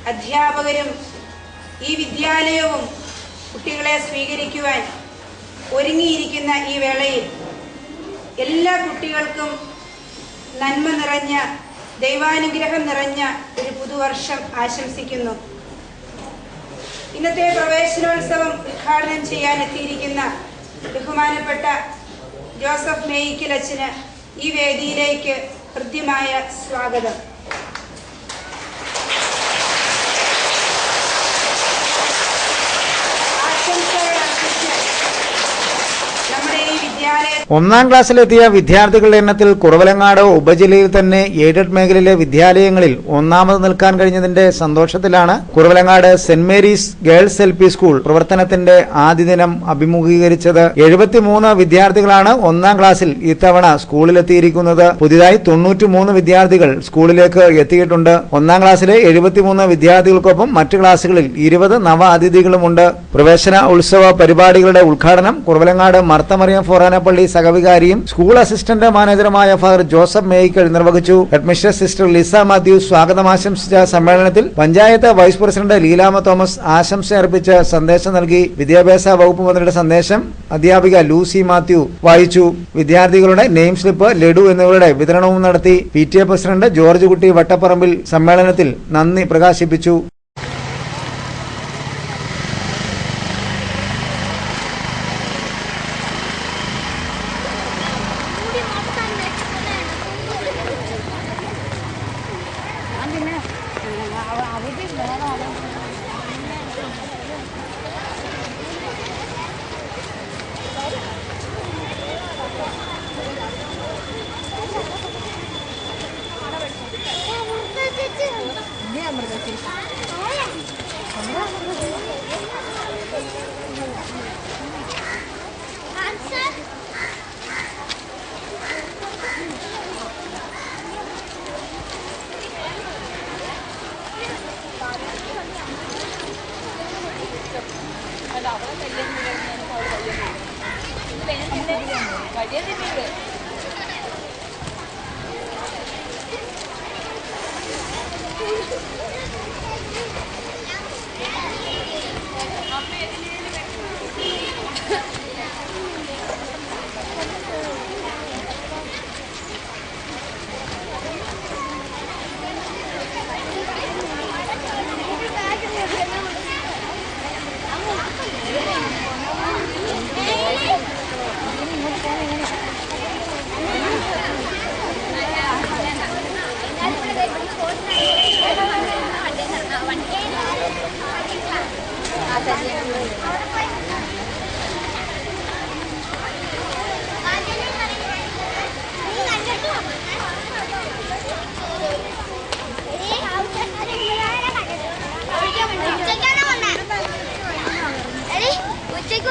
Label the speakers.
Speaker 1: അധ്യാപകരും ഈ വിദ്യാലയവും കുട്ടികളെ സ്വീകരിക്കുവാൻ ഒരുങ്ങിയിരിക്കുന്ന ഈ വേളയിൽ എല്ലാ കുട്ടികൾക്കും നന്മ നിറഞ്ഞ ദൈവാനുഗ്രഹം നിറഞ്ഞ ഒരു പുതുവർഷം ആശംസിക്കുന്നു. ഇന്നത്തെ പ്രവേശനോത്സവം ഉദ്ഘാടനം ചെയ്യാൻ എത്തിയിരിക്കുന്ന ബഹുമാനപ്പെട്ട ജോസഫ് മേയിക്കൽ അച്ഛന് ഈ വേദിയിലേക്ക് ഹൃദ്യമായ സ്വാഗതം.
Speaker 2: ഒന്നാം ക്ലാസ്സിലെത്തിയ വിദ്യാർത്ഥികളുടെ എണ്ണത്തിൽ കുറവലങ്ങാട് ഉപജില്ലയിൽ തന്നെ എയ്ഡഡ് മേഖലയിലെ വിദ്യാലയങ്ങളിൽ ഒന്നാമത് നിൽക്കാൻ കഴിഞ്ഞതിന്റെ സന്തോഷത്തിലാണ് Kuravilangad saint Mary's girls LP school പ്രവർത്തനത്തിന്റെ ആദ്യ ദിനം അഭിമുഖീകരിച്ചത്. 73 വിദ്യാർത്ഥികളാണ് ഒന്നാം ക്ലാസ്സിൽ ഇത്തവണ സ്കൂളിലെത്തിയിരിക്കുന്നത്. പുതിയതായി 93 വിദ്യാർത്ഥികൾ സ്കൂളിലേക്ക് എത്തിയിട്ടുണ്ട്. ഒന്നാം ക്ലാസ്സിലെ 73 വിദ്യാർത്ഥികൾക്കൊപ്പം മറ്റു ക്ലാസുകളിൽ 20 നവ അതിഥികളുമുണ്ട്. പ്രവേശന ഉത്സവ പരിപാടികളുടെ ഉദ്ഘാടനം കുറവലങ്ങാട് മർത്തമറിയം ഫോറാനപ്പള്ളി സഹവികാരിയും സ്കൂൾ അസിസ്റ്റന്റ് മാനേജറുമായ ഫാദർ ജോസഫ് മേയിക്കൽ നിർവഹിച്ചു. ഹെഡ്മിസ്ട്രസ് സിസ്റ്റർ ലിസ മാത്യു സ്വാഗതം ആശംസിച്ച സമ്മേളനത്തിൽ panchayat vice president Leelamma Thomas ആശംസ അർപ്പിച്ച് സന്ദേശം നൽകി. വിദ്യാഭ്യാസ വകുപ്പ് മന്ത്രിയുടെ സന്ദേശം അധ്യാപിക ലൂസി മാത്യു വായിച്ചു. വിദ്യാർത്ഥികളുടെ നെയിം സ്ലിപ്പ്, ലഡു എന്നിവയുടെ വിതരണവും നടത്തി. PTA പ്രസിഡന്റ് ജോർജ് കുട്ടി വട്ടപ്പറമ്പിൽ സമ്മേളനത്തിൽ നന്ദി പ്രകാശിപ്പിച്ചു.
Speaker 3: ഉച്ചയ്ക്ക്